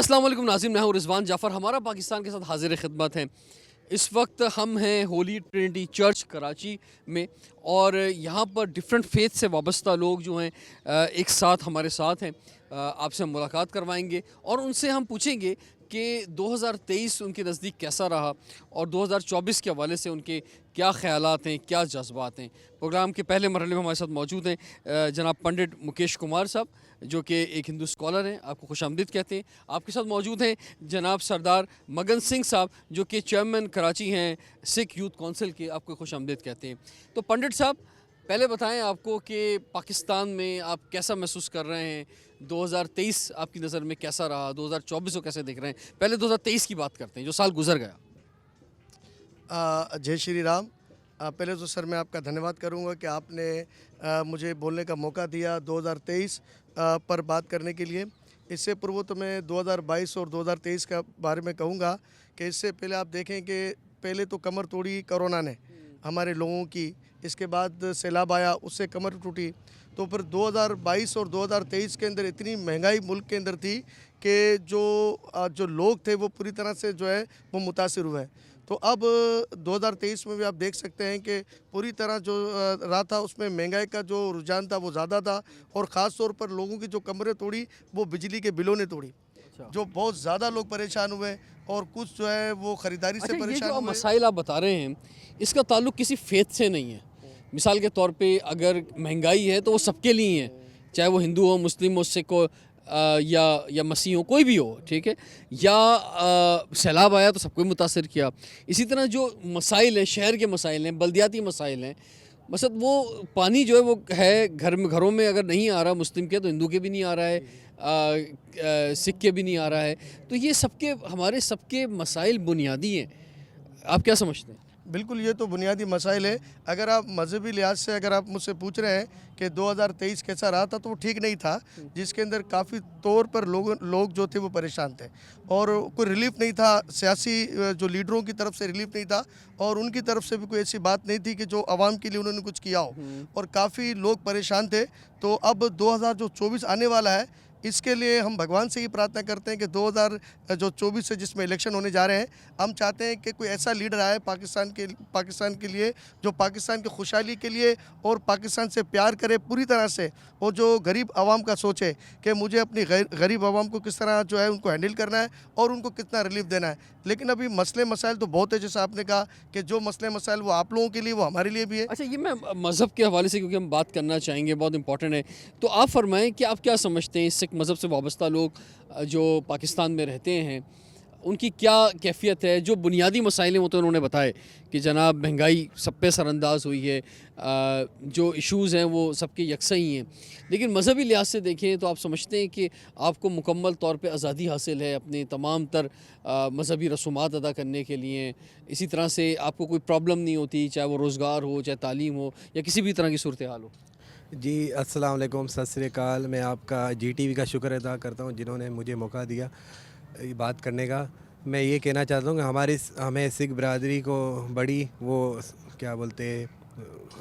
अस्सलाम वालेकुम नाज़रीन, मैं हूँ रिजवान जाफ़र। हमारा पाकिस्तान के साथ हाजिर खिदमत है। इस वक्त हम हैं होली ट्रिनिटी चर्च कराची में, और यहाँ पर डिफरेंट फेथ से वाबस्ता लोग जो हैं एक साथ हमारे साथ हैं। आपसे हम मुलाकात करवाएंगे और उनसे हम पूछेंगे कि 2023 उनके नज़दीक कैसा रहा और 2024 के हवाले से उनके क्या ख़यालात हैं, क्या जज्बात हैं। प्रोग्राम के पहले मरहले में हमारे साथ मौजूद हैं जनाब पंडित मुकेश कुमार साहब, जो कि एक हिंदू स्कॉलर हैं, आपको खुशामदीद कहते हैं। आपके साथ मौजूद हैं जनाब सरदार मगन सिंह साहब, जो कि चेयरमैन कराची हैं सिख यूथ काउंसिल के, आपको खुशामदीद कहते हैं। तो पंडित साहब, पहले बताएं आपको कि पाकिस्तान में आप कैसा महसूस कर रहे हैं, 2023 आपकी नज़र में कैसा रहा, 2024 को कैसे देख रहे हैं। पहले 2023 की बात करते हैं, जो साल गुजर गया। जय श्री राम। पहले तो सर मैं आपका धन्यवाद करूंगा कि आपने मुझे बोलने का मौका दिया 2023 पर बात करने के लिए। इससे पूर्व तो मैं 2022 और 2023 का बारे में कहूंगा कि इससे पहले आप देखें कि पहले तो कमर तोड़ी कोरोना ने हमारे लोगों की, इसके बाद सैलाब आया, उससे कमर टूटी। तो फिर 2022 और 2023 के अंदर इतनी महंगाई मुल्क के अंदर थी कि जो लोग थे वो पूरी तरह से जो है वो मुतासिर हुए। तो अब 2023 में भी आप देख सकते हैं कि पूरी तरह जो रहा था उसमें महंगाई का जो रुझान था वो ज़्यादा था, और ख़ास तौर पर लोगों की जो कमरें तोड़ी वो बिजली के बिलों ने तोड़ी, जो बहुत ज़्यादा लोग परेशान हुए, और कुछ जो है वो ख़रीदारी से अच्छा, ये परेशान जो हुए। मसाइल आप बता रहे हैं, इसका ताल्लुक किसी फेथ से नहीं है। मिसाल के तौर पे अगर महंगाई है तो वो सबके लिए है, चाहे वो हिंदू हो, मुस्लिम हो, सिख हो, या मसीह हो, कोई भी हो, ठीक है। या सैलाब आया तो सबको मुतासर किया। इसी तरह जो मसाइल हैं, शहर के मसाइल हैं, बल्दियाती मसाइल हैं, मसद वो पानी जो है वो है घरों में अगर नहीं आ रहा मुस्लिम के, तो हिंदू के भी नहीं आ रहा है, सिख के भी नहीं आ रहा है। तो ये सबके हमारे सबके मसाइल बुनियादी हैं। आप क्या समझते हैं? बिल्कुल, ये तो बुनियादी मसाइल है। अगर आप मजहबी लिहाज से अगर आप मुझसे पूछ रहे हैं कि 2023 कैसा रहा था, तो वो ठीक नहीं था, जिसके अंदर काफ़ी तौर पर लोग जो थे वो परेशान थे, और कोई रिलीफ नहीं था। सियासी जो लीडरों की तरफ से रिलीफ नहीं था, और उनकी तरफ से भी कोई ऐसी बात नहीं थी कि जो आवाम के लिए उन्होंने कुछ किया हो, और काफ़ी लोग परेशान थे। तो अब 2024 आने वाला है, इसके लिए हम भगवान से ही प्रार्थना करते हैं कि 2024 से जिसमें इलेक्शन होने जा रहे हैं, हम चाहते हैं कि कोई ऐसा लीडर आए पाकिस्तान के लिए, जो पाकिस्तान की खुशहाली के लिए और पाकिस्तान से प्यार करे पूरी तरह से, और जो गरीब आवाम का सोचे कि मुझे अपनी गरीब आवाम को किस तरह जो है उनको हैंडल करना है और उनको कितना रिलीफ देना है। लेकिन अभी मसले मसाइल तो बहुत है, जैसा आपने कहा कि जो मसले मसाइल वो आप लोगों के लिए, वो हमारे लिए भी है। अच्छा, ये मैं मज़हब के हवाले से क्योंकि हम बात करना चाहेंगे, बहुत इंपॉर्टेंट है, तो आप फरमाएं कि आप क्या समझते हैं सिख मज़हब से वाबस्ता लोग जो पाकिस्तान में रहते हैं, उनकी क्या कैफियत है। जो बुनियादी मसाइल हैं वो तो उन्होंने बताए कि जनाब महंगाई सब पे असरअंदाज हुई है, जो इश्यूज़ हैं वो सबके यकसा ही हैं। लेकिन मजहबी लिहाज से देखें तो आप समझते हैं कि आपको मुकम्मल तौर पे आज़ादी हासिल है अपने तमाम तर मजहबी रसूमात अदा करने के लिए। इसी तरह से आपको कोई प्रॉब्लम नहीं होती, चाहे वो रोज़गार हो, चाहे तालीम हो, या किसी भी तरह की सूरत हाल हो। जी, अस्सलाम वालेकुम, सत श्री अकाल। मैं आपका जीटीवी का शुक्र अदा करता हूँ जिन्होंने मुझे मौका दिया ये बात करने का। मैं ये कहना चाहता हूँ कि हमें सिख बरादरी को बड़ी वो क्या बोलते हैं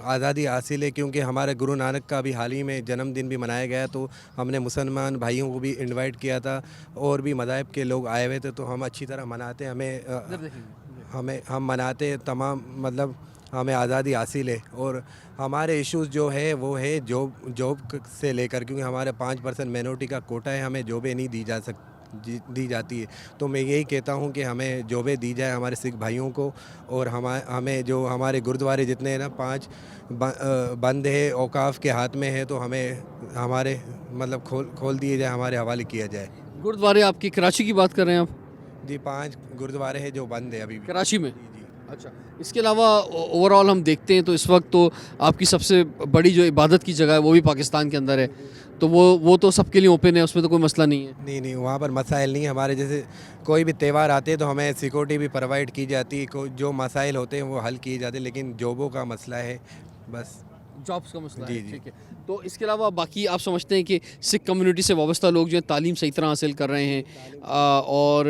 आज़ादी हासिल है, क्योंकि हमारे गुरु नानक का भी हाल ही में जन्मदिन भी मनाया गया, तो हमने मुसलमान भाइयों को भी इनवाइट किया था, और भी मज़ाहिब के लोग आए हुए थे, तो हम अच्छी तरह मनाते हम मनाते हैं तमाम, मतलब हमें आज़ादी हासिल है। और हमारे इश्यूज़ जो है वो है जॉब से लेकर, क्योंकि हमारे 5% माइनॉरिटी का कोटा है, हमें जॉबें नहीं दी जाती है। तो मैं यही कहता हूँ कि हमें जॉबें दी जाए हमारे सिख भाइयों को, और हमें जो हमारे गुरुद्वारे जितने हैं ना 5 बंद है, औकाफ के हाथ में है, तो हमें हमारे मतलब खोल दिए जाए, हमारे हवाले किया जाए। गुरुद्वारे आपकी कराची की बात कर रहे हैं आप? जी, 5 गुरुद्वारे हैं जो बंद है अभी भी कराची में? जी जी। अच्छा, इसके अलावा ओवरऑल हम देखते हैं तो इस वक्त तो आपकी सबसे बड़ी जो इबादत की जगह है वो भी पाकिस्तान के अंदर है, तो वो तो सबके लिए ओपन है, उसमें तो कोई मसला नहीं है। नहीं, वहाँ पर मसाइल नहीं है। हमारे जैसे कोई भी त्यौहार आते हैं तो हमें सिक्योरिटी भी प्रोवाइड की जाती है, जो मसाइल होते हैं वो हल किए जाते हैं, लेकिन जॉबों का मसला है बस। जॉब्स का मसला जी है, जी। ठीक है। तो इसके अलावा बाकी आप समझते हैं कि सिख कम्युनिटी से वाबस्ता लोग जो हैं तालीम सही तरह हासिल कर रहे हैं और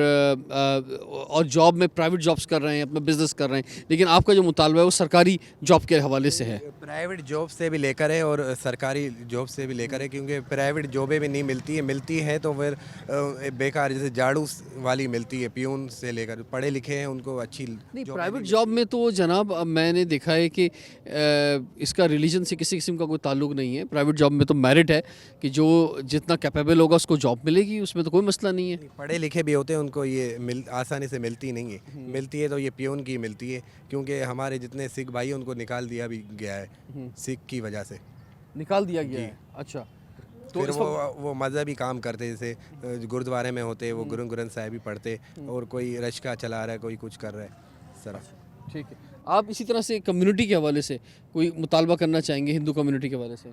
जॉब में प्राइवेट जॉब्स कर रहे हैं, अपना बिजनेस कर रहे हैं, लेकिन आपका जो मुतालबा है वो सरकारी जॉब के हवाले से है? प्राइवेट जॉब से भी लेकर है और सरकारी जॉब से भी लेकर है, क्योंकि प्राइवेट जॉबें भी नहीं मिलती है तो फिर बेकार, जैसे झाड़ू वाली मिलती है, पियून से लेकर पढ़े लिखे हैं उनको अच्छी नहीं, जॉब प्राइवेट जॉब में तो जनाब मैंने देखा है कि इसका रिलीजन से किसी किस्म का कोई ताल्लुक नहीं है। प्राइवेट जॉब में तो मेरिट है कि जो जितना कैपेबल होगा उसको जॉब मिलेगी, उसमें तो कोई मसला नहीं है। पढ़े लिखे भी होते हैं, उनको ये आसानी से मिलती नहीं है। मिलती है तो ये पियून की मिलती है, क्योंकि हमारे जितने सिख भाई हैं उनको निकाल दिया भी गया है सिख की वजह से। निकाल दिया गया है? अच्छा। तो फिर इस वक्त वो मजहबी काम करते, जैसे गुरुद्वारे में होते वो गुरु ग्रंथ साहिब ही पढ़ते, और कोई रश्का चला रहा है, कोई कुछ कर रहा है सर। ठीक है, आप इसी तरह से कम्युनिटी के हवाले से कोई मुतालबा करना चाहेंगे हिंदू कम्युनिटी के हवाले से?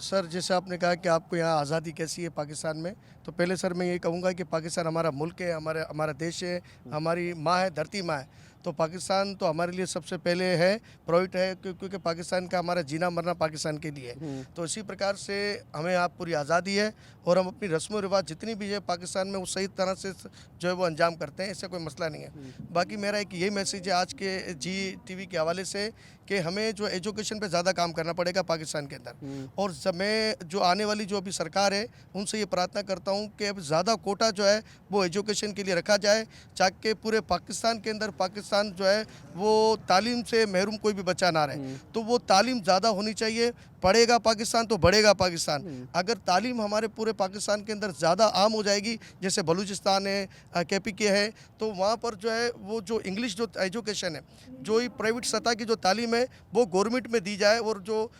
सर जैसे आपने कहा कि आपको यहाँ आज़ादी कैसी है पाकिस्तान में, तो पहले सर मैं ये कहूँगा कि पाकिस्तान हमारा मुल्क है, हमारा देश है, हमारी माँ है, धरती माँ है। तो पाकिस्तान तो हमारे लिए सबसे पहले है, प्राइवेट है, क्योंकि पाकिस्तान का हमारा जीना मरना पाकिस्तान के लिए है। तो इसी प्रकार से हमें आप पूरी आज़ादी है और हम अपनी रस्म व रिवाज जितनी भी है पाकिस्तान में वो सही तरह से जो है वो अंजाम करते हैं, इससे कोई मसला नहीं है। बाकी मेरा एक यही मैसेज है आज के GTV के हवाले से कि हमें जो एजुकेशन पे ज़्यादा काम करना पड़ेगा पाकिस्तान के अंदर। और मैं जो आने वाली जो अभी सरकार है उनसे ये प्रार्थना करता हूँ कि अब ज़्यादा कोटा जो है वो एजुकेशन के लिए रखा जाए, ताकि पूरे पाकिस्तान के अंदर पाकिस्तान जो है वो तालीम से महरूम कोई भी बच्चा ना रहे। तो वो तालीम ज़्यादा होनी चाहिए, पढ़ेगा पाकिस्तान तो बढ़ेगा पाकिस्तान। अगर तालीम हमारे पूरे पाकिस्तान के अंदर ज़्यादा आम हो जाएगी, जैसे बलूचिस्तान है, KPK है, तो वहाँ पर जो है वो जो इंग्लिश जो एजुकेशन है, जो ही प्राइवेट सतह की जो तालीम है वो गवर्नमेंट में दी जाए, और जो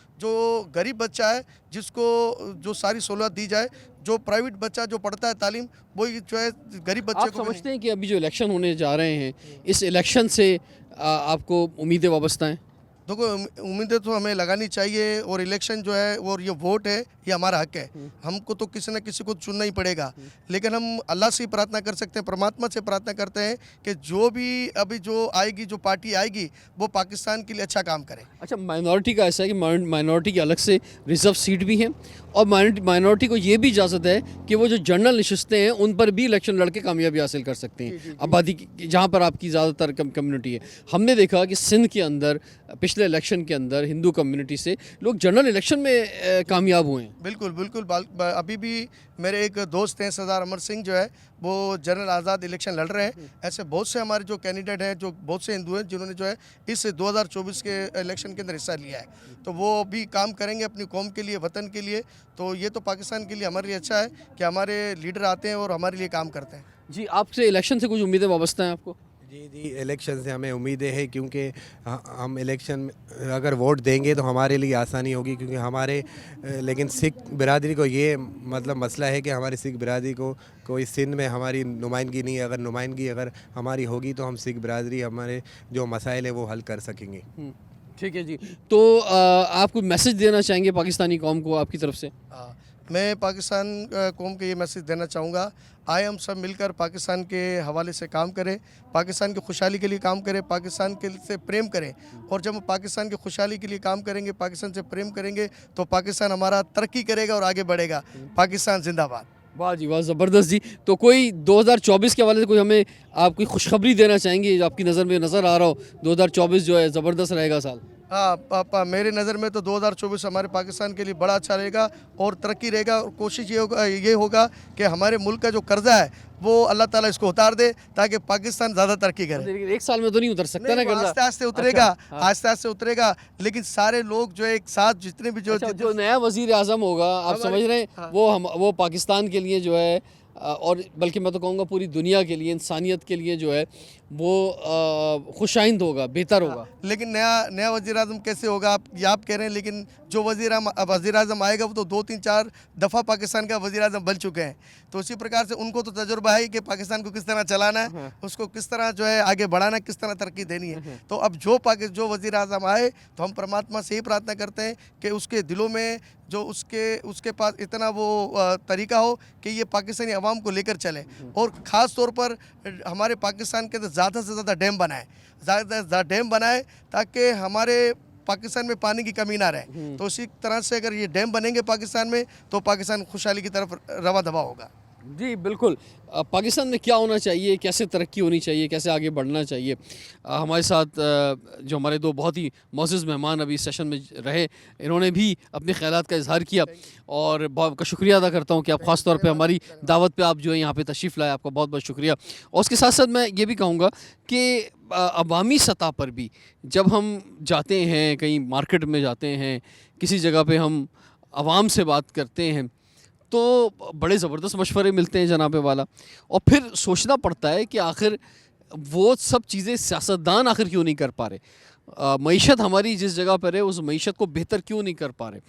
गरीब बच्चा है जिसको जो सारी सहूलत दी जाए। जो प्राइवेट बच्चा जो पढ़ता है तालीम, वही जो है गरीब बच्चे आप को समझते हैं कि अभी जो इलेक्शन होने जा रहे हैं, इस इलेक्शन से आपको उम्मीदें वाबस्ता हैं? देखो उम्मीदें तो हमें लगानी चाहिए, और इलेक्शन जो है और ये वोट है ये हमारा हक है। हमको तो किसी न किसी को चुनना ही पड़ेगा, लेकिन हम अल्लाह से ही प्रार्थना कर सकते हैं, परमात्मा से प्रार्थना करते हैं कि जो भी अभी जो आएगी, जो पार्टी आएगी, वो पाकिस्तान के लिए अच्छा काम करे। अच्छा, माइनॉरिटी का ऐसा है कि माइनॉरिटी की अलग से रिजर्व सीट भी है, और माइनॉरिटी को ये भी इजाज़त है कि वो जो जनरल नशिस्तें हैं उन पर भी इलेक्शन लड़के कामयाबी हासिल कर सकते हैं, आबादी जहाँ पर आपकी ज़्यादातर कम्युनिटी है। हमने देखा कि सिंध के अंदर पिछले इलेक्शन के अंदर हिंदू कम्युनिटी से लोग जनरल इलेक्शन में कामयाब हुए हैं। बिल्कुल अभी भी मेरे एक दोस्त हैं सरदार अमर सिंह, जो है वो जनरल आज़ाद इलेक्शन लड़ रहे हैं। ऐसे बहुत से हमारे जो कैंडिडेट हैं, जो बहुत से हिंदू हैं जिन्होंने जो है इस 2024 के इलेक्शन के अंदर हिस्सा लिया है, तो वो भी काम करेंगे अपनी कौम के लिए, वतन के लिए। तो ये तो पाकिस्तान के लिए हमारे लिए अच्छा है कि हमारे लीडर आते हैं और हमारे लिए काम करते हैं। जी, आपसे इलेक्शन से कुछ उम्मीदें वाबस्ता हैं आपको? जी, इलेक्शन से हमें उम्मीदें हैं, क्योंकि हम इलेक्शन में अगर वोट देंगे तो हमारे लिए आसानी होगी, क्योंकि लेकिन सिख बिरादरी को ये मतलब मसला है कि हमारी सिख बिरादरी को कोई सिंध में हमारी नुमाइंदगी नहीं है। अगर नुमाइंदगी हमारी होगी तो हम सिख बिरादरी हमारे जो मसाइल है वो हल कर सकेंगे। ठीक है जी, तो आप कोई मैसेज देना चाहेंगे पाकिस्तानी कौम को आपकी तरफ से? मैं पाकिस्तान कौम को ये मैसेज देना चाहूँगा, आए हम सब मिलकर पाकिस्तान के हवाले से काम करें, पाकिस्तान की खुशहाली के लिए काम करें, पाकिस्तान के से प्रेम करें। और जब हम पाकिस्तान की खुशहाली के लिए काम करेंगे, पाकिस्तान से प्रेम करेंगे, तो पाकिस्तान हमारा तरक्की करेगा और आगे बढ़ेगा। पाकिस्तान जिंदाबाद। वाह जी वाह, ज़बरदस्त जी। तो कोई 2024 के हवाले से कोई हमें आप कोई खुशखबरी देना चाहेंगे, जो आपकी नज़र में नज़र आ रहा हो 2024 जो है ज़बरदस्त रहेगा साल? हाँ पापा, मेरे नज़र में तो 2024 हमारे पाकिस्तान के लिए बड़ा अच्छा रहेगा और तरक्की रहेगा। और कोशिश ये होगा कि हमारे मुल्क का जो कर्जा है वो अल्लाह ताला इसको उतार दे, ताकि पाकिस्तान ज़्यादा तरक्की करे। लेकिन एक साल में तो नहीं उतर सकता ना कर्जा? आस्ते आस्ते उतरेगा। अच्छा, हाँ। आस्ते आस्ते उतरेगा, लेकिन सारे लोग जो एक साथ जितने भी जो अच्छा, जो नया वजीर आज़म होगा, आप समझ रहे हैं, हाँ। वो पाकिस्तान के लिए जो है और बल्कि मैं तो कहूँगा पूरी दुनिया के लिए, इंसानियत के लिए जो है वो खुशाइंद होगा, बेहतर होगा। लेकिन नया वज़ीर आज़म कैसे होगा, आप कह रहे हैं, लेकिन जो वज़ीर आज़म आएगा वो तो 2-3-4 दफ़ा पाकिस्तान का वज़ीर आज़म बन चुके हैं। तो उसी प्रकार से उनको तो तजुर्बा है कि पाकिस्तान को किस तरह चलाना है, उसको किस तरह जो है आगे बढ़ाना है, किस तरह तरक्की देनी है। तो अब जो वज़ीर आज़म आए, तो हम परमात्मा से ही प्रार्थना करते हैं कि उसके दिलों में जो उसके पास इतना वो तरीका हो कि ये पाकिस्तानी अवाम को लेकर चले, और ख़ास तौर पर हमारे पाकिस्तान के अंदर ज़्यादा से ज़्यादा डैम बनाए, ताकि हमारे पाकिस्तान में पानी की कमी ना रहे। तो उसी तरह से अगर ये डैम बनेंगे पाकिस्तान में तो पाकिस्तान खुशहाली की तरफ रवा दवा होगा। जी बिल्कुल। पाकिस्तान में क्या होना चाहिए, कैसे तरक्की होनी चाहिए, कैसे आगे बढ़ना चाहिए, हमारे साथ जो हमारे दो बहुत ही मोअज़्ज़ज़ मेहमान अभी सेशन में रहे, इन्होंने भी अपने ख़यालात का इज़हार किया और बहुत का शुक्रिया अदा करता हूँ कि आप ख़ास तौर पे हमारी दावत पे आप जो है यहाँ पे तशरीफ़ लाए, आपका बहुत बहुत शुक्रिया। और उसके साथ साथ मैं ये भी कहूँगा कि अवामी सतह पर भी जब हम जाते हैं, कहीं मार्केट में जाते हैं, किसी जगह पे हम आवाम से बात करते हैं तो बड़े ज़बरदस्त मशवरे मिलते हैं जनाबे वाला, और फिर सोचना पड़ता है कि आखिर वो सब चीज़ें सियासतदान आखिर क्यों नहीं कर पा रहे, मईशत हमारी जिस जगह पर है उस मईशत को बेहतर क्यों नहीं कर पा रहे,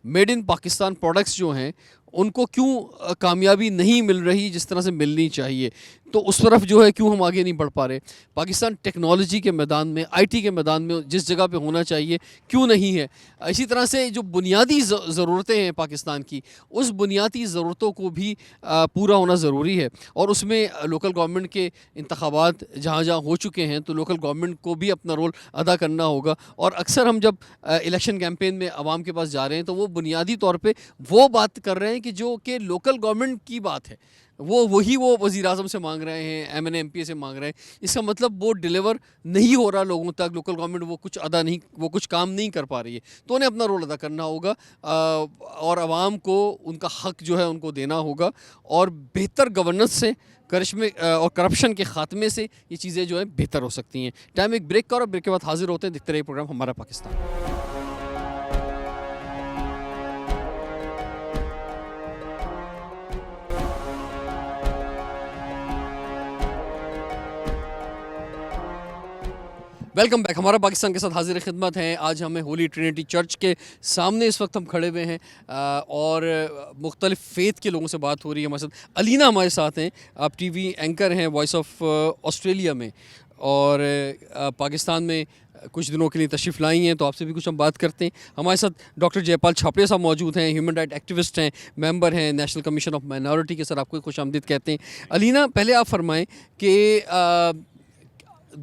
मेड इन पाकिस्तान प्रोडक्ट्स जो हैं उनको क्यों कामयाबी नहीं मिल रही जिस तरह से मिलनी चाहिए, तो उस तरफ जो है क्यों हम आगे नहीं बढ़ पा रहे। पाकिस्तान टेक्नोलॉजी के मैदान में, आईटी के मैदान में जिस जगह पे होना चाहिए क्यों नहीं है। इसी तरह से जो बुनियादी ज़रूरतें हैं पाकिस्तान की, उस बुनियादी ज़रूरतों को भी पूरा होना ज़रूरी है, और उसमें लोकल गवर्नमेंट के इंतखाबात जहाँ जहाँ हो चुके हैं तो लोकल गवर्नमेंट को भी अपना रोल अदा करना होगा। और अक्सर हम जब इलेक्शन कैंपेन में आवाम के पास जा रहे हैं तो वो बुनियादी तौर पर वो बात कर रहे हैं कि जो कि लोकल गवर्नमेंट की बात है, वो वज़ीर आज़म से मांग रहे हैं, एमएनए एमपी से मांग रहे हैं। इसका मतलब वो डिलीवर नहीं हो रहा लोगों तक, लोकल गवर्नमेंट वो कुछ काम नहीं कर पा रही है, तो उन्हें अपना रोल अदा करना होगा और आवाम को उनका हक़ जो है उनको देना होगा, और बेहतर गवर्नेंस से करिश्मे और करप्शन के ख़ात्मे से ये चीज़ें जो है बेहतर हो सकती हैं। टाइम एक ब्रेक का, और ब्रेक के बाद हाजिर होते हैं। देखते रहिए प्रोग्राम हमारा पाकिस्तान। Welcome back. हमारा पाकिस्तान के साथ हाजिर खिदमत हैं। आज हमें होली ट्रिनिटी चर्च के सामने इस वक्त हम खड़े हुए हैं और मुख्तलिफ़ फ़ेथ के लोगों से बात हो रही है। हमारे साथ अलीना हमारे साथ हैं, आप टीवी एंकर हैं वॉइस ऑफ ऑस्ट्रेलिया में, और पाकिस्तान में कुछ दिनों के लिए तशरीफ़ लाई हैं, तो आपसे भी कुछ हम बात करते हैं। हमारे साथ डॉक्टर जयपाल छापड़िया साहब मौजूद हैं, ह्यूमन राइट एक्टिविस्ट हैं, मेंबर हैं नेशनल कमीशन ऑफ माइनॉरिटी के। सर आपको खुशामदीद कहते हैं। अलीना, पहले आप फरमाएँ कि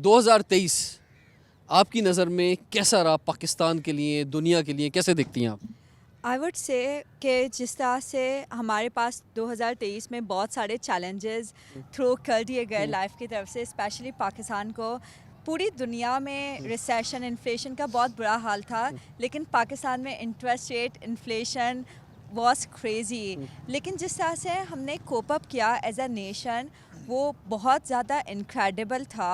2023 आपकी नज़र में कैसा रहा पाकिस्तान के लिए, दुनिया के लिए, कैसे देखती हैं आप? आई वुड से कि जिस तरह से हमारे पास 2023 में बहुत सारे चैलेंजेस थ्रो कर दिए गए लाइफ की तरफ से, स्पेशली पाकिस्तान को। पूरी दुनिया में रिसेशन, इन्फ्लेशन का बहुत बुरा हाल था, लेकिन पाकिस्तान में interest rate, inflation was crazy. लेकिन जिस तरह से हमने कोप अप किया एज अ नेशन, वो बहुत ज़्यादा इनक्रेडिबल था।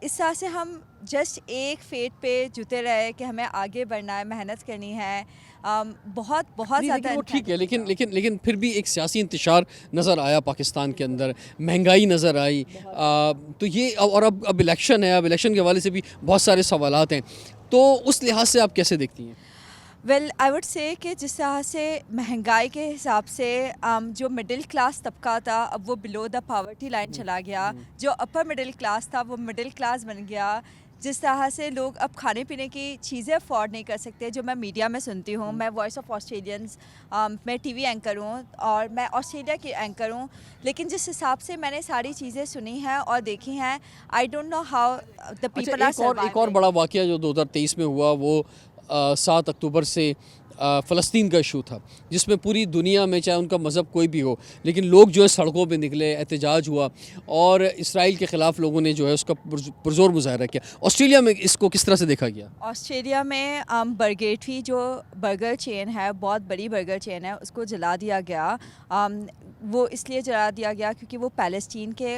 इस तरह से हम जस्ट एक फेट पे जुटे रहे कि हमें आगे बढ़ना है, मेहनत करनी है। बहुत ज़्यादा वो ठीक है, लेकिन फिर भी एक सियासी इंतशार नज़र आया पाकिस्तान के अंदर, महंगाई नज़र आई, तो ये और अब इलेक्शन है, अब इलेक्शन के हवाले से भी बहुत सारे सवालात हैं, तो उस लिहाज से आप कैसे देखती हैं? वेल आई वुड से कि जिस तरह से महंगाई के हिसाब से जो मिडिल क्लास तबका था, अब वो बिलो द पावर्टी लाइन चला गया। जो अपर मिडिल क्लास था वो मिडिल क्लास बन गया। जिस तरह से लोग अब खाने पीने की चीज़ें अफोर्ड नहीं कर सकते, जो मैं मीडिया में सुनती हूँ। मैं वॉइस ऑफ ऑस्ट्रेलियंस, मैं टीवी एंकर हूँ और मैं ऑस्ट्रेलिया की एंकर हूँ, लेकिन जिस हिसाब से मैंने सारी चीज़ें सुनी हैं और देखी हैं, I don't know how the people are surviving. एक और बड़ा वाक़या जो 2023 में हुआ वो 7 अक्टूबर से फ़लस्तीन का इशू था, जिसमें पूरी दुनिया में, चाहे उनका मज़हब कोई भी हो, लेकिन लोग जो है सड़कों पे निकले, एहतजाज हुआ और इसराइल के ख़िलाफ़ लोगों ने जो है उसका पुरज़ोर मुज़ाहरा किया। ऑस्ट्रेलिया में इसको किस तरह से देखा गया? ऑस्ट्रेलिया में बर्गेटरी जो बर्गर चेन है, बहुत बड़ी बर्गर चेन है, उसको जला दिया गया। वो इसलिए जला दिया गया क्योंकि वो पैलेस्टीन के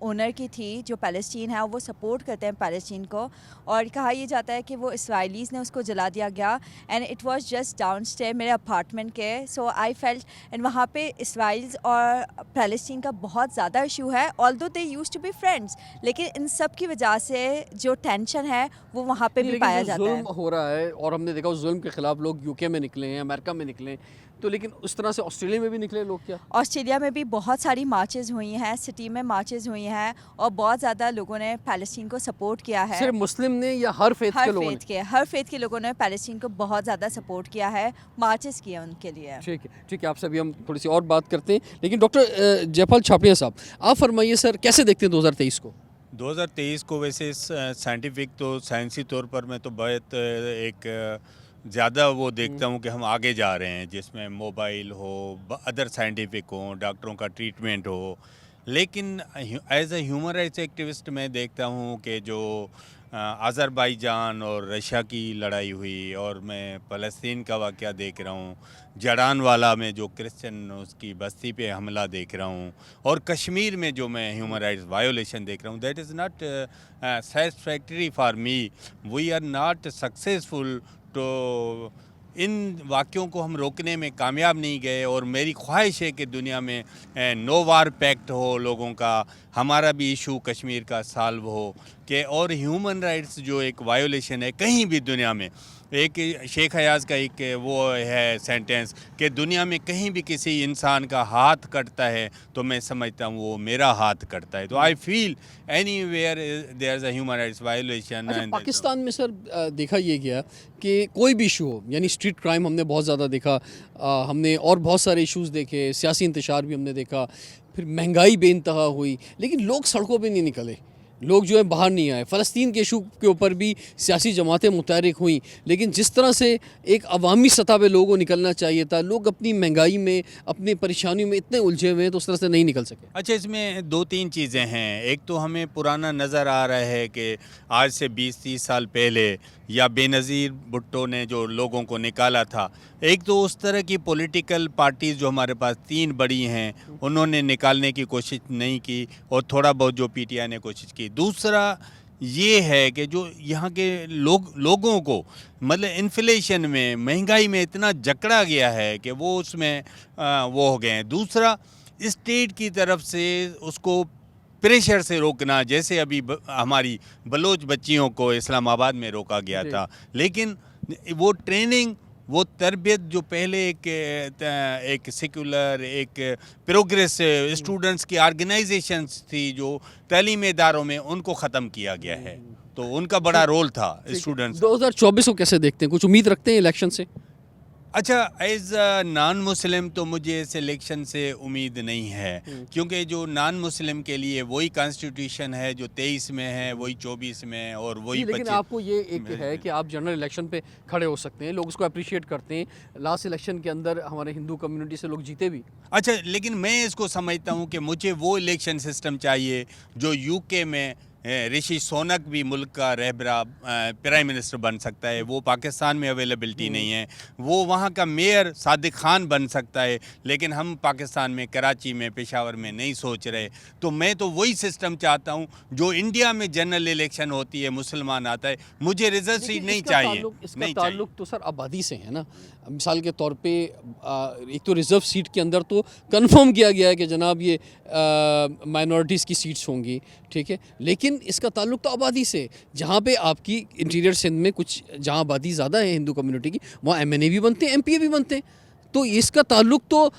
ओनर की थी। जो पैलेस्टीन है वो सपोर्ट करते हैं पैलेस्टीन को, और कहा यह जाता है कि वो इसराइलीज़ ने उसको जला दिया गया। And it was just downstair मेरे अपार्टमेंट के। सो आई फेल्ट, एंड वहाँ पे इसराइल्स और पैलेस्टीन का बहुत ज़्यादा इशू है, although they used to be friends, लेकिन इन सब की वजह से जो टेंशन है वो वहाँ पे भी पाया जाता है। जुल्म हो रहा है, और हमने देखा उस जुल्म के ख़िलाफ़ लोग यूके में निकले हैं, अमेरिका में निकले हैं, तो लेकिन उस तरह से ऑस्ट्रेलिया में भी निकले लोग क्या? ऑस्ट्रेलिया में भी बहुत सारी मार्चेज़ हुई हैं, सिटी में मार्चेज़ हुई हैं, और बहुत ज़्यादा लोगों ने पैलेस्टीन को सपोर्ट किया है। सिर्फ मुस्लिम ने या हर फेथ के लोगों ने? हर फेथ के लोगों ने पैलेस्टीन को बहुत ज़्यादा सपोर्ट किया है, मार्चेज़ किए उनके लिए। ठीक है, आपसे अभी हम थोड़ी सी और बात करते हैं, लेकिन डॉक्टर जयपाल छापड़िया साहब, आप फरमाइए सर, कैसे देखते हैं 2023 को? 2023 को वैसे साइंटिफिक तो साइंसी तौर पर मैं तो बहुत एक ज़्यादा वो देखता हूँ कि हम आगे जा रहे हैं, जिसमें मोबाइल हो, अदर साइंटिफिक हो, डॉक्टरों का ट्रीटमेंट हो। लेकिन as a human rights activist मैं देखता हूँ कि जो अज़रबैजान और रशिया की लड़ाई हुई, और मैं फ़लस्तीन का वाक़या देख रहा हूँ, जड़ानवाला में जो क्रिश्चियन उसकी बस्ती पे हमला देख रहा हूँ, और कश्मीर में जो मैं ह्यूमन राइट्स वायोलेशन देख रहा हूँ, that is not satisfactory for me. We are not successful. तो इन वाक़यों को हम रोकने में कामयाब नहीं गए, और मेरी ख्वाहिश है कि दुनिया में नो वार पैक्ट हो लोगों का, हमारा भी इशू कश्मीर का सॉल्व हो कि, और ह्यूमन राइट्स जो एक वायोलेशन है कहीं भी दुनिया में, एक शेख हयाज का एक वो है सेंटेंस कि दुनिया में कहीं भी किसी इंसान का हाथ कटता है तो मैं समझता हूँ वो मेरा हाथ कटता है। तो I feel anywhere there is a human rights violation. अच्छा, पाकिस्तान में सर देखा ये गया कि कोई भी इशू हो, यानी स्ट्रीट क्राइम हमने बहुत ज़्यादा देखा, हमने और बहुत सारे इश्यूज़ देखे, सियासी इंतशार भी हमने देखा, फिर महंगाई बेइंतहा हुई, लेकिन लोग सड़कों पे नहीं निकले, लोग जो है बाहर नहीं आए। फ़लस्तीन के इशू के ऊपर भी सियासी जमातें मुतहरिक हुई, लेकिन जिस तरह से एक अवामी सतह पे लोगों को निकलना चाहिए था, लोग अपनी महंगाई में, अपनी परेशानियों में इतने उलझे हुए हैं तो उस तरह से नहीं निकल सके। अच्छा, इसमें दो तीन चीज़ें हैं। एक तो हमें पुराना नज़र आ रहा है कि आज से 20-30 साल पहले या बेनज़ीर भुट्टो ने जो लोगों को निकाला था, एक तो उस तरह की पॉलिटिकल पार्टीज़ जो हमारे पास 3 बड़ी हैं, उन्होंने निकालने की कोशिश नहीं की, और थोड़ा बहुत जो पीटीआई ने कोशिश की। दूसरा ये है कि जो यहाँ के लोगों को मतलब इन्फ्लेशन में, महंगाई में इतना जकड़ा गया है कि वो उसमें वो हो गए हैं। दूसरा, स्टेट की तरफ से उसको प्रेशर से रोकना, जैसे अभी हमारी बलोच बच्चियों को इस्लामाबाद में रोका गया था, लेकिन वो ट्रेनिंग, वो तरबियत जो पहले एक सेकुलर, एक प्रोग्रेस स्टूडेंट्स की ऑर्गेनाइजेशंस थी जो तालीमी इदारों में, उनको ख़त्म किया गया है। तो उनका बड़ा रोल था स्टूडेंट्स। 2024 को कैसे देखते हैं, कुछ उम्मीद रखते हैं इलेक्शन से? अच्छा, एज अ नॉन मुस्लिम तो मुझे इस इलेक्शन से उम्मीद नहीं है, क्योंकि जो नॉन मुस्लिम के लिए वही कॉन्स्टिट्यूशन है जो 23 में है, वही 24 में, और वही लेकिन आपको ये एक है कि आप जनरल इलेक्शन पे खड़े हो सकते हैं, लोग उसको अप्रिशिएट करते हैं। लास्ट इलेक्शन के अंदर हमारे हिंदू कम्युनिटी से लोग जीते भी। अच्छा, लेकिन मैं इसको समझता हूँ कि मुझे वो इलेक्शन सिस्टम चाहिए जो यूके में ऋषि सोनक भी मुल्क का रहबरा प्राइम मिनिस्टर बन सकता है, वो पाकिस्तान में अवेलेबिलिटी नहीं है। वो वहाँ का मेयर सादिक खान बन सकता है, लेकिन हम पाकिस्तान में, कराची में, पेशावर में नहीं सोच रहे। तो मैं तो वही सिस्टम चाहता हूँ जो इंडिया में जनरल इलेक्शन होती है, मुसलमान आता है, मुझे रिजर्व सीट नहीं चाहिए। इसका ताल्लुक तो सर आबादी से है ना। मिसाल के तौर पे एक तो रिज़र्व सीट के अंदर तो कंफर्म किया गया है कि जनाब ये माइनॉरिटीज़ की सीट्स होंगी, ठीक है, लेकिन इसका ताल्लुक तो आबादी से। जहाँ पे आपकी इंटीरियर सिंध में कुछ, जहाँ आबादी ज़्यादा है हिंदू कम्युनिटी की, वहाँ एमएनए भी बनते हैं, एमपीए भी बनते हैं। तो इसका ताल्लुक तो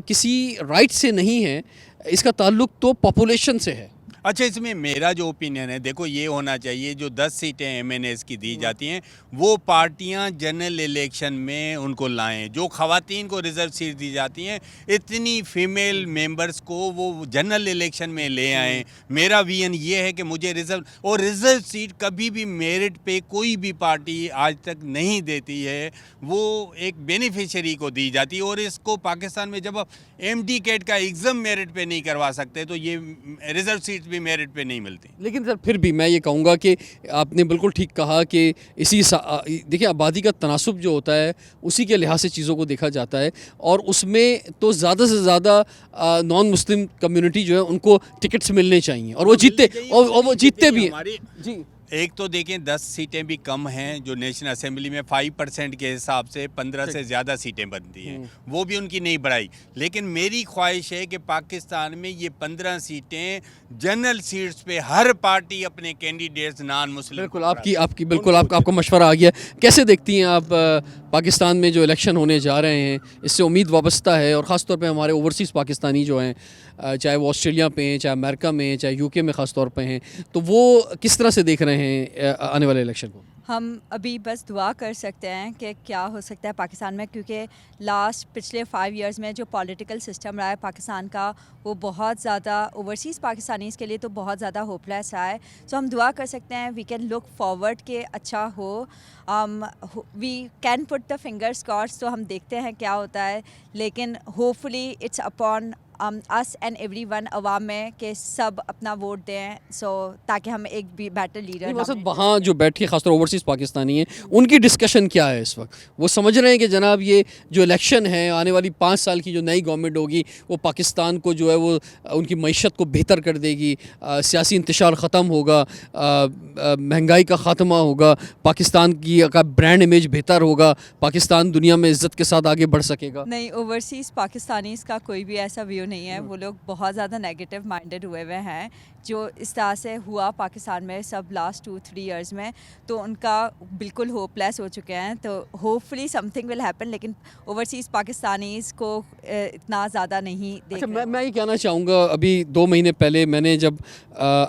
किसी राइट से नहीं है, इसका ताल्लुक तो पॉपुलेशन से है। अच्छा, इसमें मेरा जो ओपिनियन है, देखो ये होना चाहिए, जो 10 सीटें एमएनएस की दी जाती हैं वो पार्टियां जनरल इलेक्शन में उनको लाएं। जो ख़वातीन को रिज़र्व सीट दी जाती हैं, इतनी फीमेल मेंबर्स को वो जनरल इलेक्शन में ले आएं। मेरा विजन ये है कि मुझे रिज़र्व सीट कभी भी मेरिट पे कोई भी पार्टी आज तक नहीं देती है, वो एक बेनिफिशरी को दी जाती है। और इसको पाकिस्तान में जब आप एमडी कैट का एग्ज़ाम मेरिट पे नहीं करवा सकते, तो ये रिज़र्व सीट भी मेरिट पे नहीं मिलती। लेकिन सर फिर भी मैं ये कहूँगा कि आपने बिल्कुल ठीक कहा कि देखिए आबादी का तनासुब जो होता है उसी के लिहाज से चीज़ों को देखा जाता है, और उसमें तो ज़्यादा से ज़्यादा नॉन मुस्लिम कम्युनिटी जो है उनको टिकट्स मिलने चाहिए, और वो जीतते, और वो जीतते भी हैं जी। एक तो देखें 10 सीटें भी कम हैं, जो नेशनल असेंबली में 5% के हिसाब से 15 से ज़्यादा सीटें बनती हैं, वो भी उनकी नहीं बढ़ाई। लेकिन मेरी ख्वाहिश है कि पाकिस्तान में ये 15 सीटें जनरल सीट्स पे हर पार्टी अपने कैंडिडेट्स नॉन मुस्लिम। बिल्कुल आपका मशवरा आ गया। कैसे देखती हैं आप पाकिस्तान में जो इलेक्शन होने जा रहे हैं, इससे उम्मीद वाबस्ता है, और ख़ास तौर पे हमारे ओवरसीज़ पाकिस्तानी जो हैं, चाहे वो ऑस्ट्रेलिया पे हैं, चाहे अमेरिका में, चाहे यूके में ख़ास तौर पे हैं, तो वो किस तरह से देख रहे हैं आने वाले इलेक्शन को? हम अभी बस दुआ कर सकते हैं कि क्या हो सकता है पाकिस्तान में, क्योंकि पिछले 5 इयर्स में जो पॉलिटिकल सिस्टम रहा है पाकिस्तान का वो बहुत ज़्यादा ओवरसीज़ पाकिस्तानीज़ के लिए तो बहुत ज़्यादा होपलेस रहा है। सो हम दुआ कर सकते हैं, वी कैन लुक फॉरवर्ड के अच्छा हो, we can put the fingers crossed, तो हम देखते हैं क्या होता है, लेकिन hopefully it's upon us and everyone अवाम में कि सब अपना वोट दें, सो ताकि हम एक भी बेटर लीडर मकसद वहाँ जो बैठे खासतौर ओवरसीज़ पाकिस्तानी हैं उनकी डिस्कशन क्या है इस वक्त? वो समझ रहे हैं कि जनाब ये जो इलेक्शन है आने वाली 5 साल की जो नई गवर्नमेंट होगी वो पाकिस्तान को जो है वो उनकी मईशत को बेहतर कर देगी, सियासी इंतशार ख़त्म होगा, महंगाई का ख़ात्मा होगा, पाकिस्तान की का ब्रांड इमेज बेहतर होगा, पाकिस्तान दुनिया में इज़्ज़त के साथ आगे बढ़ सकेगा? नहीं, ओवरसीज़ पाकिस्तानीज़ का कोई भी ऐसा व्यू नहीं है। वो लोग बहुत ज़्यादा नेगेटिव माइंडेड हुए हुए हैं जो इस तरह से हुआ पाकिस्तान में सब लास्ट 2-3 इयर्स में, तो उनका बिल्कुल होपलेस हो चुके हैं। तो होपफुली समथिंग विल हैपन, लेकिन ओवरसीज़ पाकिस्तानीज़ को इतना ज़्यादा नहीं देख अच्छा, रहे। मैं ये कहना चाहूँगा, अभी 2 महीने पहले मैंने जब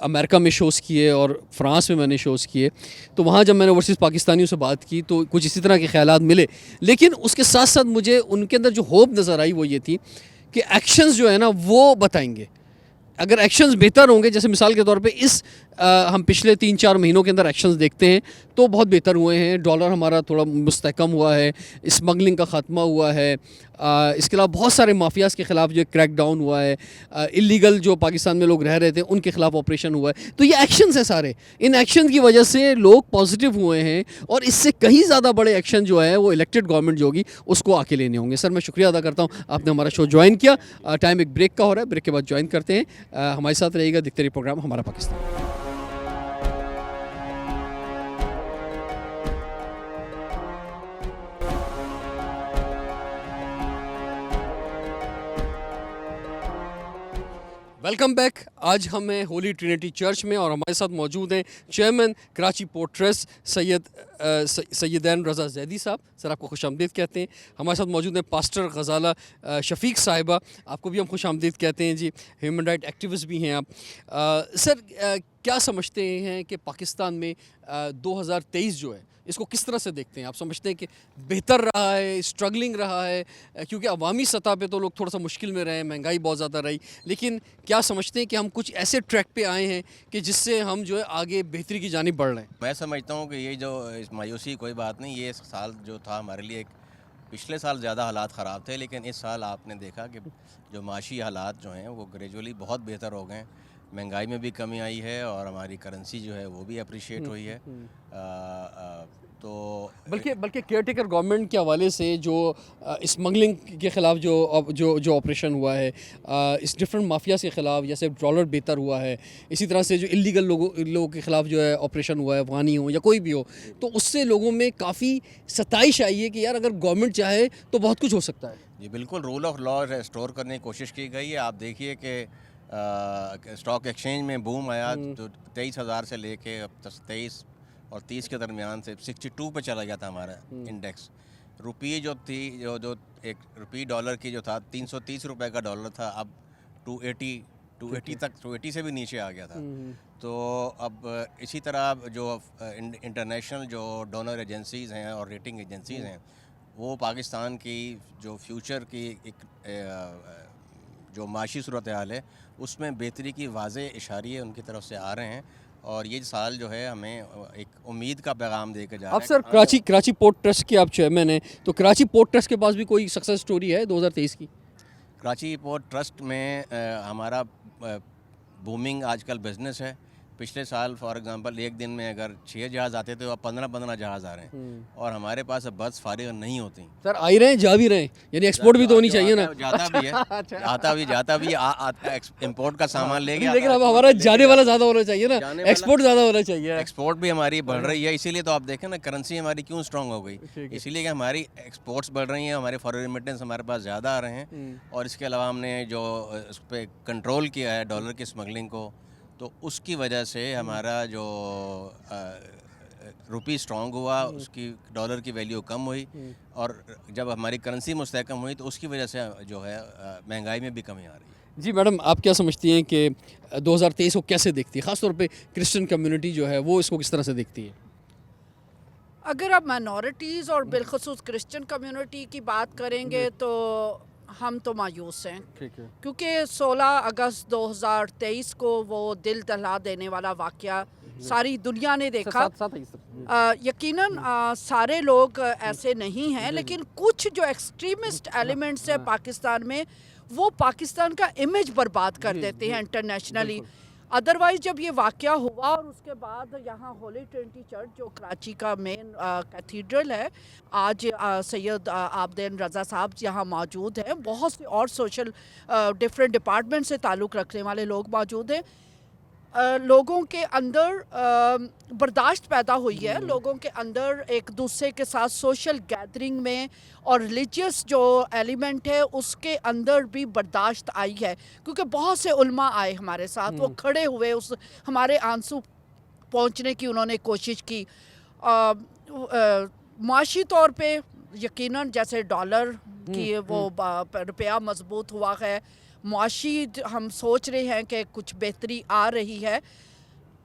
अमेरिका में शोज़ किए और फ्रांस में मैंने शोज़ किए, तो वहाँ जब मैंने ओवरसीज़ पाकिस्तानियों से बात की तो कुछ इसी तरह के ख़यालात मिले, लेकिन उसके साथ साथ मुझे उनके अंदर जो होप नज़र आई वो ये थी कि एक्शंस जो है ना वो बताएंगे। अगर एक्शंस बेहतर होंगे, जैसे मिसाल के तौर पे हम पिछले 3-4 महीनों के अंदर एक्शंस देखते हैं तो बहुत बेहतर हुए हैं, डॉलर हमारा थोड़ा मुस्तहकम हुआ है, स्मगलिंग का ख़ात्मा हुआ है, इसके अलावा बहुत सारे माफियाज़ के ख़िलाफ़ जो क्रैक डाउन हुआ है, इलीगल जो पाकिस्तान में लोग रह रहे थे उनके ख़िलाफ़ ऑपरेशन हुआ है। तो ये एक्शंस हैं सारे, इन एक्शन की वजह से लोग पॉजिटिव हुए हैं और इससे कहीं ज़्यादा बड़े एक्शन जो है वो इलेक्टेड गवर्नमेंट जो होगी उसको आके लेने होंगे। सर, मैं शुक्रिया अदा करता हूँ आपने हमारा शो ज्वाइन किया। टाइम एक ब्रेक का हो रहा है, ब्रेक के बाद ज्वाइन करते हैं। हमारे साथ रहिएगा, देखते रहिए प्रोग्राम हमारा पाकिस्तान। Welcome back. आज हम हैं होली ट्रिनिटी चर्च में और हमारे साथ मौजूद हैं चेयरमैन कराची पोर्ट ट्रस्ट सैयदैन रज़ा जैदी साहब। सर, आपको खुशामदीद कहते हैं। हमारे साथ मौजूद हैं पास्टर गज़ाला शफ़ीक साहिबा, आपको भी हम खुशामदीद कहते हैं जी। ह्यूमन राइट एक्टिविस्ट भी हैं आप। सर, क्या समझते हैं कि पाकिस्तान में 2023 जो है इसको किस तरह से देखते हैं? आप समझते हैं कि बेहतर रहा है, स्ट्रगलिंग रहा है? क्योंकि अवामी सतह पे तो लोग थोड़ा सा मुश्किल में रहे, महंगाई बहुत ज़्यादा रही, लेकिन क्या समझते हैं कि हम कुछ ऐसे ट्रैक पे आए हैं कि जिससे हम जो है आगे बेहतरी की जानिब बढ़ रहे हैं? मैं समझता हूँ कि ये जो इस मायूसी कोई बात नहीं, ये साल जो था हमारे लिए पिछले साल ज़्यादा हालात ख़राब थे, लेकिन इस साल आपने देखा कि जो माशी हालात जो हैं वो ग्रेजुअली बहुत बेहतर हो गए। महंगाई में भी कमी आई है और हमारी करेंसी जो है वो भी अप्रिशिएट हुई है। तो बल्कि केयरटेकर गवर्नमेंट के हवाले से जो स्मगलिंग के ख़िलाफ़ जो ऑपरेशन हुआ है, इस डिफरेंट माफियाज़ के ख़िलाफ़, जैसे डॉलर बेहतर हुआ है, इसी तरह से जो इलीगल लोगों के ख़िलाफ़ जो है ऑपरेशन हुआ है, अफगानी हो या कोई भी हो, तो उससे लोगों में काफ़ी सताइश आई है कि यार अगर गवर्नमेंट चाहे तो बहुत कुछ हो सकता है। जी बिल्कुल, रूल ऑफ लॉ रेस्टोर करने की कोशिश की गई है। आप देखिए कि स्टॉक एक्सचेंज में बूम आया तो 23,000 से लेके अब 23 और 30 के दरमियान से 62 पे चला गया था हमारा इंडेक्स। रुपये जो थी जो एक रुपये डॉलर की जो था 330 रुपए का डॉलर था, अब 280 से भी नीचे आ गया था। तो अब इसी तरह जो इंटरनेशनल जो डोनर एजेंसीज़ हैं और रेटिंग एजेंसीज़ हैं वो पाकिस्तान की जो फ्यूचर की एक जो माशी सूरत हाल है उसमें बेहतरी की वाज़ेह इशारे उनकी तरफ से आ रहे हैं और ये साल जो है हमें एक उम्मीद का पैगाम दे के जा रहा है। आप सर कराची पोर्ट ट्रस्ट के आप चेयरमैन हैं, तो कराची पोर्ट ट्रस्ट के पास भी कोई सक्सेस स्टोरी है 2023 की? कराची पोर्ट ट्रस्ट में हमारा बूमिंग आजकल बिज़नेस है। पिछले साल फॉर एग्जांपल एक दिन में अगर 6 जहाज़ आते थे, अब 15 जहाज़ आ रहे हैं और हमारे पास अब बस फारिग नहीं होती। सर, आ ही रहे हैं, जा भी रहे हैं, यानी एक्सपोर्ट भी तो होनी चाहिए ना? जाता भी है, जाता भी इंपोर्ट का सामान ले गया, लेकिन अब हमारा जाने वाला ज़्यादा होना चाहिए ना, एक्सपोर्ट ज़्यादा होना चाहिए। एक्सपोर्ट भी हमारी बढ़ रही है, इसीलिए तो आप देखें ना करेंसी हमारी क्यों स्ट्रांग हो गई, इसीलिए कि हमारी एक्सपोर्ट्स बढ़ रही हैं, हमारे फॉरेन रेमिटेंस हमारे पास ज़्यादा आ रहे हैं और इसके अलावा हमने जो उस पर कंट्रोल किया है डॉलर की स्मगलिंग को, तो उसकी वजह से हमारा जो रुपी स्ट्रॉन्ग हुआ, उसकी डॉलर की वैल्यू कम हुई और जब हमारी करेंसी मुस्तहकम हुई तो उसकी वजह से जो है महंगाई में भी कमी आ रही है। जी मैडम, आप क्या समझती हैं कि 2023 को कैसे देखती है, ख़ासतौर पे क्रिश्चियन कम्युनिटी जो है वो इसको किस तरह से देखती है? अगर आप माइनॉरिटीज़ और बिलखसूस क्रिश्चियन कम्युनिटी की बात करेंगे तो हम तो मायूस हैं, ठीक है। क्योंकि 16 अगस्त 2023 को वो दिल दहला देने वाला वाक़या सारी दुनिया ने देखा। साथ साथ ही सर। यकीनन सारे लोग ऐसे नहीं हैं, लेकिन कुछ जो एक्सट्रीमिस्ट एलिमेंट्स हैं पाकिस्तान में, वो पाकिस्तान का इमेज बर्बाद कर देते हैं इंटरनेशनली। अदरवाइज़ जब ये वाक़या हुआ और उसके बाद यहाँ होली ट्रिनिटी चर्च जो कराची का मेन कैथीड्रल है, आज सैयद आबदीन रज़ा साहब यहाँ मौजूद हैं, बहुत से और सोशल डिफरेंट डिपार्टमेंट से ताल्लुक़ रखने वाले लोग मौजूद हैं। लोगों के अंदर बर्दाश्त पैदा हुई है, लोगों के अंदर एक दूसरे के साथ सोशल गैदरिंग में और रिलीजियस जो एलिमेंट है उसके अंदर भी बर्दाश्त आई है, क्योंकि बहुत से उल्मा आए हमारे साथ, वो खड़े हुए, उस हमारे आंसू पहुंचने की उन्होंने कोशिश की। माशी तौर पे यकीनन जैसे डॉलर की वो रुपया मजबूत हुआ है, मुआशी हम सोच रहे हैं कि कुछ बेहतरी आ रही है।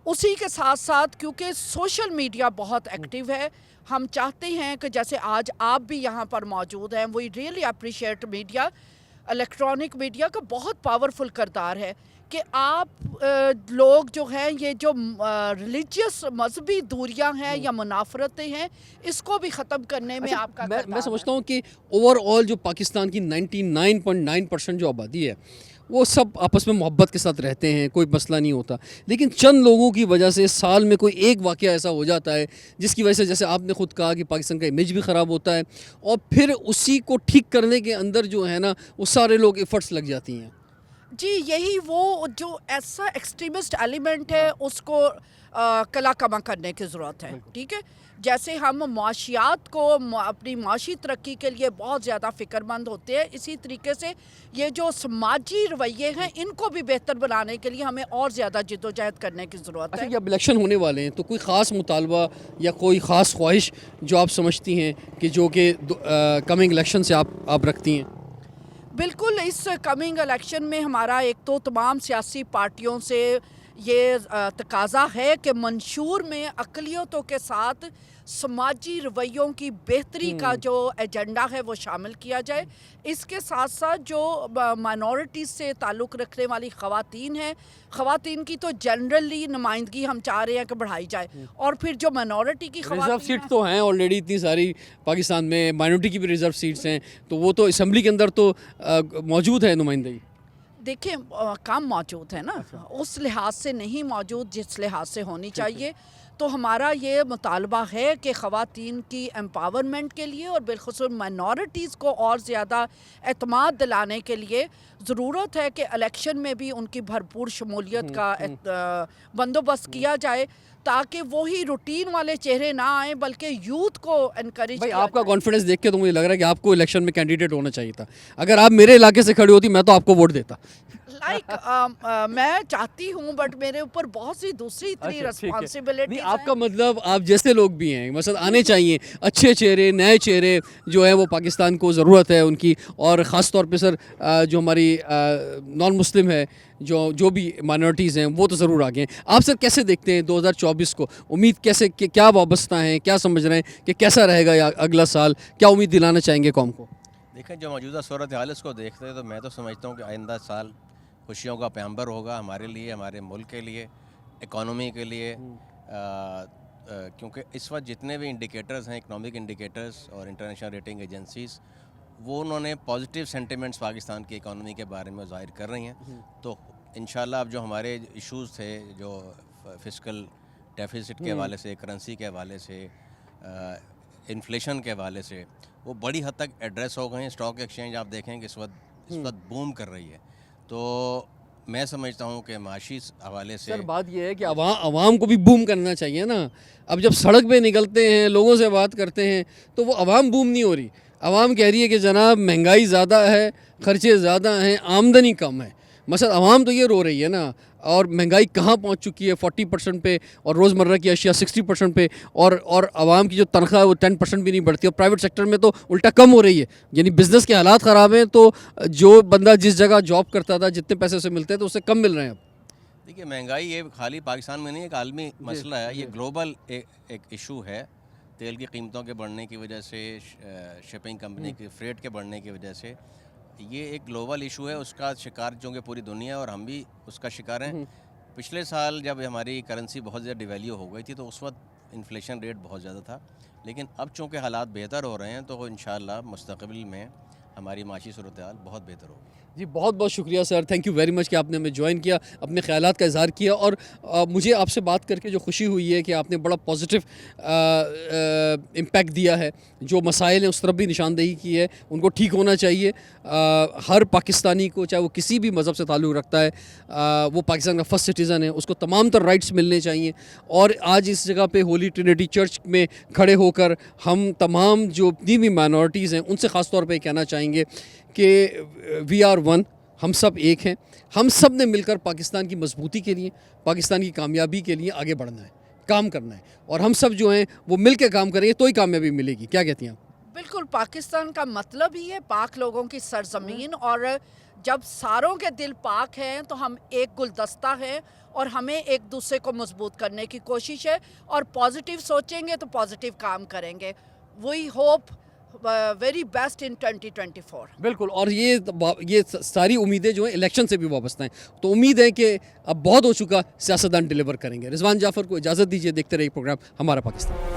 उसी के साथ साथ क्योंकि सोशल मीडिया बहुत एक्टिव है, हम चाहते हैं कि जैसे आज आप भी यहाँ पर मौजूद हैं, we really appreciate media, electronic media का बहुत पावरफुल किरदार है कि आप लोग जो हैं ये जो रिलीजियस मजहबी दूरियां हैं या मुनाफरतें हैं, इसको भी ख़त्म करने में आपका मैं समझता हूँ कि ओवरऑल जो पाकिस्तान की 99.9% जो आबादी है वो सब आपस में मोहब्बत के साथ रहते हैं, कोई मसला नहीं होता। लेकिन चंद लोगों की वजह से साल में कोई एक वाक़या ऐसा हो जाता है जिसकी वजह से, जैसे आपने ख़ुद कहा कि पाकिस्तान का इमेज भी ख़राब होता है, और फिर उसी को ठीक करने के अंदर जो है ना वो सारे लोग एफर्ट्स लग जाती हैं। जी, यही वो जो ऐसा एक्सट्रीमिस्ट एलिमेंट है उसको कला कमा करने की ज़रूरत है। ठीक है, जैसे हम माशियात को अपनी माशी तरक्की के लिए बहुत ज़्यादा फ़िक्रमंद होते हैं, इसी तरीके से ये जो समाजी रवैये हैं इनको भी बेहतर बनाने के लिए हमें और ज़्यादा जिद्दोजहद करने की ज़रूरत है। अच्छा, अब इलेक्शन होने वाले हैं तो कोई ख़ास मुतालबा या कोई ख़ास ख्वाहिश जो आप समझती हैं कि जो कि कमिंग इलेक्शन से आप रखती हैं? बिल्कुल, इस कमिंग इलेक्शन में हमारा एक तो तमाम सियासी पार्टियों से ये तकाज़ा है कि मंशूर में अक़लियतों के साथ समाजी रवैयों की बेहतरी का जो एजेंडा है वो शामिल किया जाए। इसके साथ साथ जो माइनॉरिटीज़ से ताल्लुक़ रखने वाली ख़वातीन हैं, ख़वातीन की तो जनरली नुमाइंदगी हम चाह रहे हैं कि बढ़ाई जाए, और फिर जो माइनॉरिटी की रिजर्व सीट तो हैं ऑलरेडी इतनी सारी पाकिस्तान में, माइनॉरिटी की भी रिजर्व सीट्स हैं, तो वो तो असम्बली के अंदर तो मौजूद है नुमाइंदगी। देखिए, कम मौजूद है ना, उस लिहाज से नहीं मौजूद जिस लिहाज से होनी चाहिए। तो हमारा ये मुतालबा है कि ख़वातीन की एम्पावरमेंट के लिए और बिलख़ुसूस माइनॉरिटीज़ को और ज़्यादा एतमाद दिलाने के लिए ज़रूरत है कि इलेक्शन में भी उनकी भरपूर शमूलियत का बंदोबस्त किया जाए, ताकि वही रूटीन वाले चेहरे ना आए बल्कि यूथ को इनकरेज। भाई, आपका कॉन्फिडेंस देख के तो मुझे लग रहा है कि आपको इलेक्शन में कैंडिडेट होना चाहिए था। अगर आप मेरे इलाके से खड़ी होती मैं तो आपको वोट देता। मैं चाहती हूँ, बट मेरे ऊपर बहुत सी दूसरी इतनी रिस्पॉन्सिबिलिटी। आपका मतलब आप जैसे लोग भी हैं, मतलब आने चाहिए अच्छे चेहरे, नए चेहरे जो है वो पाकिस्तान को ज़रूरत है उनकी, और ख़ास तौर पे सर जो हमारी नॉन मुस्लिम है, जो भी माइनॉरिटीज़ हैं वो तो ज़रूर आगे हैं। आप सर कैसे देखते हैं 2024 को? उम्मीद कैसे, क्या वाबस्ता हैं, क्या समझ रहे हैं कि कैसा रहेगा या अगला साल, क्या उम्मीद दिलाना चाहेंगे कौम को? देखें, जो मौजूदा सूरत हाल इसको देखते हैं तो मैं तो समझता हूँ कि आइंदा साल खुशियों का पैम्बर होगा हमारे लिए, हमारे मुल्क के लिए, इकॉनमी के लिए, क्योंकि इस वक्त जितने भी इंडिकेटर्स हैं, इकनॉमिक इंडिकेटर्स और इंटरनेशनल रेटिंग एजेंसीज़, वो उन्होंने पॉजिटिव सेंटिमेंट्स पाकिस्तान की इकॉनमी के बारे में ज़ाहिर कर रही हैं। तो इंशाल्लाह अब जो हमारे इश्यूज़ थे, जो फिस्कल डेफिसिट के हवाले से, करेंसी के हवाले से, इन्फ्लेशन के हवाले से, वो बड़ी हद तक एड्रेस हो गए हैं। स्टॉक एक्सचेंज आप देखें कि इस वक्त बूम कर रही है। तो मैं समझता हूँ कि माशी हवाले से सर बात यह है कि अवाम को भी बूम करना चाहिए ना। अब जब सड़क पे निकलते हैं, लोगों से बात करते हैं, तो वो अवाम बूम नहीं हो रही। अवाम कह रही है कि जनाब महंगाई ज़्यादा है, ख़र्चे ज़्यादा हैं, आमदनी कम है। मसला अवाम तो ये रो रही है ना, और महंगाई कहाँ पहुँच चुकी है 40% पे, और रोज़मर्रा की अशिया 60% पे, और आवाम की जो तनख्वाह है वो 10% भी नहीं बढ़ती, और प्राइवेट सेक्टर में तो उल्टा कम हो रही है। यानी बिज़नेस के हालात ख़राब हैं, तो जो बंदा जिस जगह जॉब करता था, जितने पैसे उसे मिलते हैं, तो उससे कम मिल रहे हैं अब। देखिए, महंगाई ये खाली पाकिस्तान में नहीं, एक आलमी मसला है, ये ग्लोबल एक इशू है। तेल की कीमतों के बढ़ने की वजह से, शिपिंग कंपनी के फ्रेट के बढ़ने की वजह से, ये एक ग्लोबल इशू है, उसका शिकार चूँकि पूरी दुनिया और हम भी उसका शिकार हैं। पिछले साल जब हमारी करेंसी बहुत ज़्यादा डिवैल्यू हो गई थी तो उस वक्त इन्फ्लेशन रेट बहुत ज़्यादा था, लेकिन अब चूँकि हालात बेहतर हो रहे हैं तो इंशाअल्लाह मुस्तक़बिल में हमारी माशी सूरत हाल बहुत बेहतर होगी। जी बहुत बहुत शुक्रिया sir, thank you very much कि आपने हमें ज्वाइन किया, अपने ख्यालात का इजहार किया और मुझे आपसे बात करके जो खुशी हुई है कि आपने बड़ा पॉजिटिव इम्पैक्ट दिया है। जो मसाइल हैं उस तरफ भी निशानदेही की है, उनको ठीक होना चाहिए। हर पाकिस्तानी को, चाहे वो किसी भी मज़हब से ताल्लुक़ रखता है, वो पाकिस्तान का फर्स्ट सिटीज़न है, उसको तमाम तर राइट्स मिलने चाहिए। और आज इस जगह पे होली ट्रिनिटी चर्च में खड़े होकर हम तमाम जो जितनी भी माइनॉरिटीज़ हैं उनसे ख़ास तौर पे कहना चाहेंगे कि वी आर वन, हम सब एक हैं। हम सब ने मिलकर पाकिस्तान की मजबूती के लिए, पाकिस्तान की कामयाबी के लिए आगे बढ़ना है, काम करना है, और हम सब जो हैं वो मिल के काम करेंगे तो ही कामयाबी मिलेगी। क्या कहती हैं आप? बिल्कुल, पाकिस्तान का मतलब ही है पाक लोगों की सरजमीन, और जब सारों के दिल पाक हैं तो हम एक गुलदस्ता है और हमें एक दूसरे को मजबूत करने की कोशिश है, और पॉजिटिव सोचेंगे तो पॉजिटिव काम करेंगे। We hope very best in 2024। बिल्कुल, और ये सारी उम्मीदें जो हैं इलेक्शन से भी वाबस्ता हैं, तो उम्मीद है कि अब बहुत हो चुका, सियासतदान डिलीवर करेंगे। रिजवान जाफ़र को इजाज़त दीजिए, देखते रहिए प्रोग्राम हमारा पाकिस्तान।